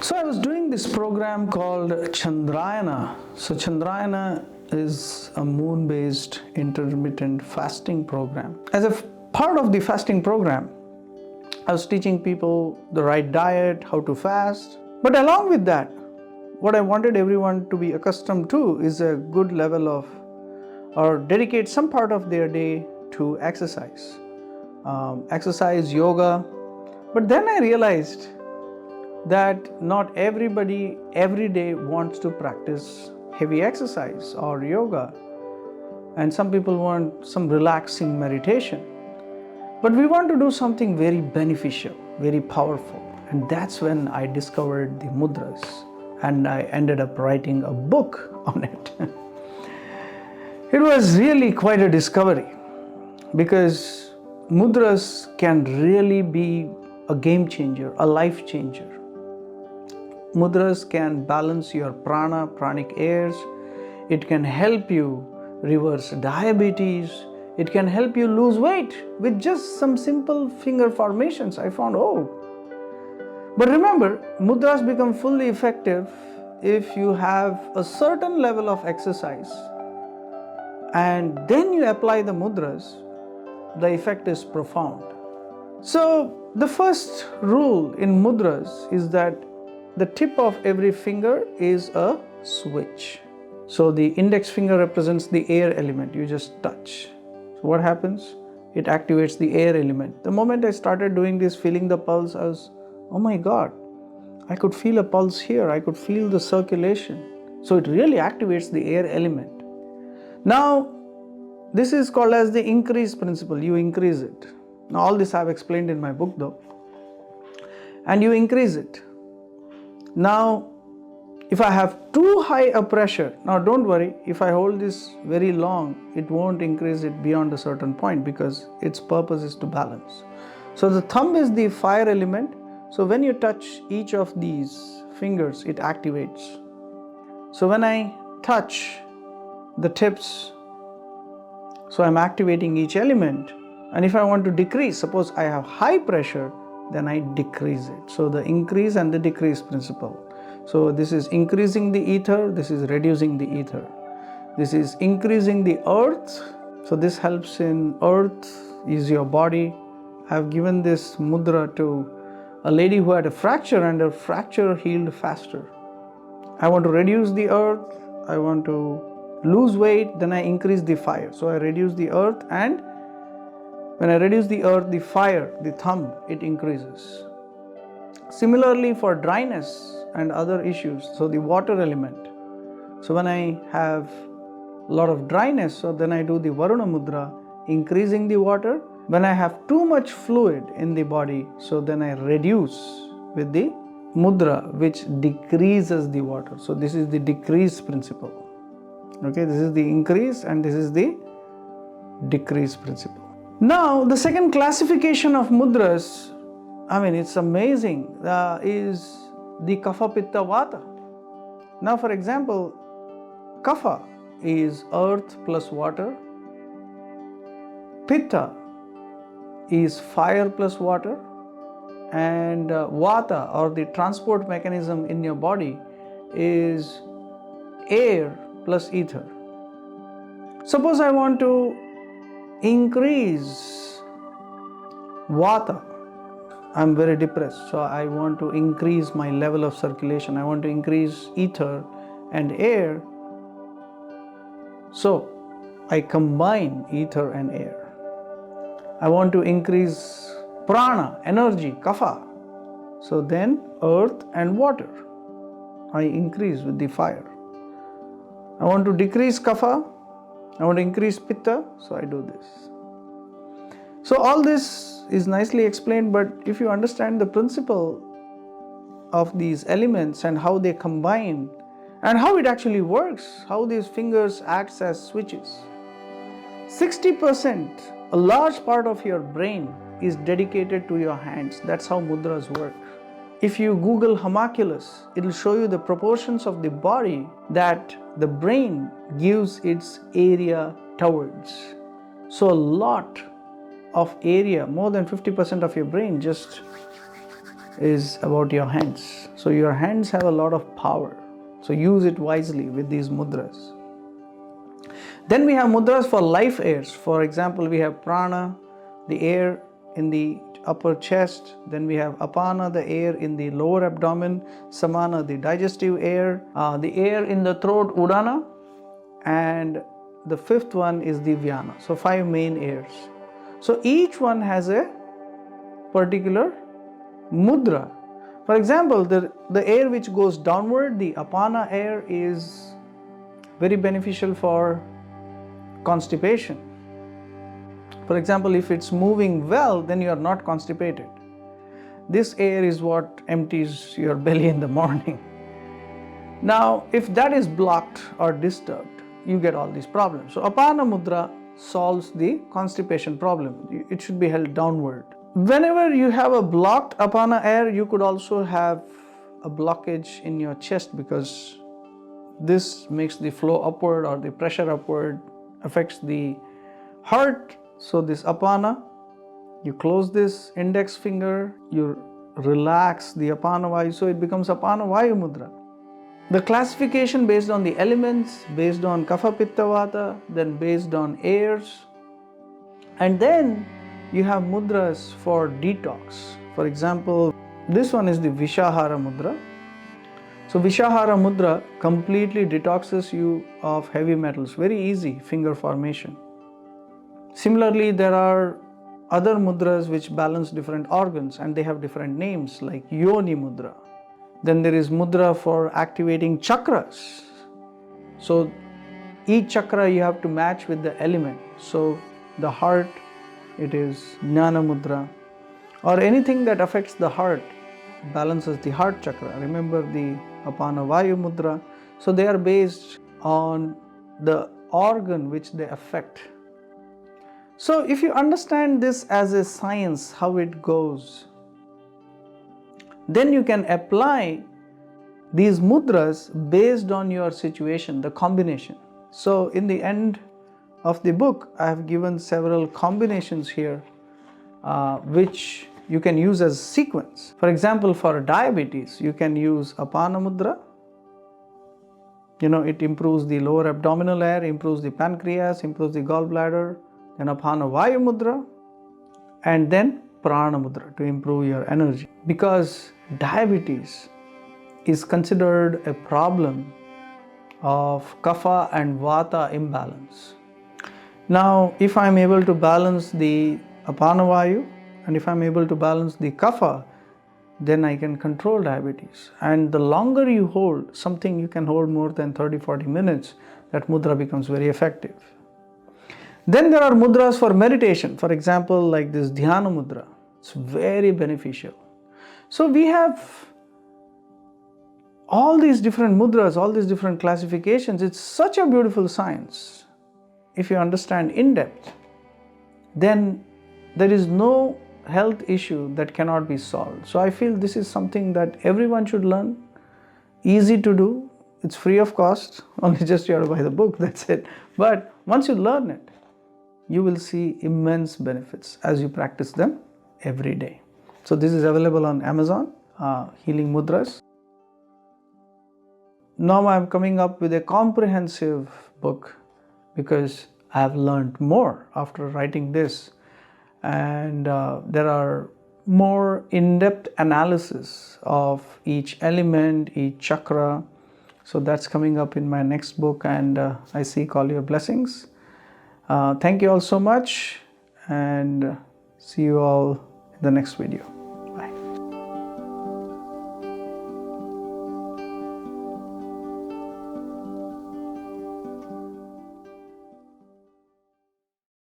So I was doing this program called Chandrayana. So Chandrayana is a moon-based intermittent fasting program. As a part of the fasting program, I was teaching people the right diet, how to fast. But along with that, what I wanted everyone to be accustomed to is a good level of, or dedicate some part of their day to exercise. Exercise, yoga. But then I realized that not everybody every day wants to practice heavy exercise or yoga, and some people want some relaxing meditation, but we want to do something very beneficial, very powerful. And that's when I discovered the mudras, and I ended up writing a book on it. It was really quite a discovery, because mudras can really be a game changer, a life changer. Mudras can balance your prana, pranic airs. It can help you reverse diabetes. It can help you lose weight with just some simple finger formations. I found, But remember, mudras become fully effective if you have a certain level of exercise and then you apply the mudras. The effect is profound. So the first rule in mudras is that the tip of every finger is a switch. So the index finger represents the air element. You just touch. So what happens? It activates the air element. The moment I started doing this, feeling the pulse, I was, oh my God, I could feel a pulse here. I could feel the circulation. So it really activates the air element. Now, this is called as the increase principle. You increase it. Now, all this I have explained in my book though. And you increase it. Now, if I have too high a pressure, now don't worry, if I hold this very long, it won't increase it beyond a certain point, because its purpose is to balance. So the thumb is the fire element. So when you touch each of these fingers, it activates. So when I touch the tips, so I'm activating each element. And if I want to decrease, suppose I have high pressure, then I decrease it. So the increase and the decrease principle. So this is increasing the ether, this is reducing the ether. This is increasing the earth. So this helps in earth is your body. I have given this mudra to a lady who had a fracture, and her fracture healed faster. I want to reduce the earth, I want to lose weight, then I increase the fire. So I reduce the earth, and when I reduce the earth, the fire, the thumb, it increases. Similarly for dryness and other issues, so the water element. So when I have a lot of dryness, so then I do the Varuna mudra, increasing the water. When I have too much fluid in the body, so then I reduce with the mudra, which decreases the water. So this is the decrease principle. Okay, this is the increase and this is the decrease principle. Now, the second classification of mudras, it's amazing, is the kapha, pitta, vata. Now, for example, kapha is earth plus water, pitta is fire plus water, and vata, or the transport mechanism in your body, is air plus ether. Suppose I want to increase vata. I'm very depressed, so I want to increase my level of circulation. I want to increase ether and air. So I combine ether and air. I want to increase prana, energy, kapha. So then earth and water, I increase with the fire. I want to decrease kapha. I want to increase pitta, so I do this. So all this is nicely explained, but if you understand the principle of these elements and how they combine and how it actually works, how these fingers acts as switches. 60%, a large part of your brain is dedicated to your hands. That's how mudras work. If you Google homunculus, it will show you the proportions of the body that the brain gives its area towards. So a lot of area, more than 50% of your brain just is about your hands. So your hands have a lot of power. So use it wisely with these mudras. Then we have mudras for life airs. For example, we have prana, the air in the upper chest. Then we have apana, the air in the lower abdomen. Samana, the digestive air. The air in the throat, udana. And the fifth one is the vyana. So 5 main airs. So each one has a particular mudra. For example, the air which goes downward, the apana air, is very beneficial for constipation. For example, if it's moving well, then you are not constipated. This air is what empties your belly in the morning. Now, if that is blocked or disturbed, you get all these problems. So apana mudra solves the constipation problem. It should be held downward. Whenever you have a blocked apana air, you could also have a blockage in your chest, because this makes the flow upward or the pressure upward, affects the heart. So this apana, you close this index finger, you relax the apana vayu, so it becomes apana vayu mudra. The classification based on the elements, based on kapha pitta vata, then based on airs, and then you have mudras for detox. For example, this one is the Vishahara mudra. So Vishahara mudra completely detoxes you of heavy metals. Very easy finger formation. Similarly, there are other mudras which balance different organs, and they have different names, like Yoni mudra. Then there is mudra for activating chakras. So each chakra you have to match with the element. So the heart, it is Jnana mudra, or anything that affects the heart balances the heart chakra. Remember the apana vayu mudra. So they are based on the organ which they affect. So if you understand this as a science, how it goes, then you can apply these mudras based on your situation, the combination. So in the end of the book, I have given several combinations here which you can use as sequence. For example, for diabetes, you can use apana mudra. It improves the lower abdominal air, improves the pancreas, improves the gallbladder. Then apana vayu mudra, and then prana mudra to improve your energy. Because diabetes is considered a problem of kapha and vata imbalance. Now, if I am able to balance the apana vayu, and if I am able to balance the kapha, then I can control diabetes. And the longer you hold something, you can hold more than 30-40 minutes, that mudra becomes very effective. Then there are mudras for meditation. For example, like this dhyana mudra. It's very beneficial. So we have all these different mudras, all these different classifications. It's such a beautiful science. If you understand in depth, then there is no health issue that cannot be solved. So I feel this is something that everyone should learn. Easy to do. It's free of cost. Only just you have to buy the book, that's it. But once you learn it, you will see immense benefits as you practice them every day. So this is available on Amazon, Healing Mudras. Now I am coming up with a comprehensive book, because I have learned more after writing this, and there are more in-depth analysis of each element, each chakra. So that's coming up in my next book, and I seek all your blessings. Thank you all so much, and see you all in the next video.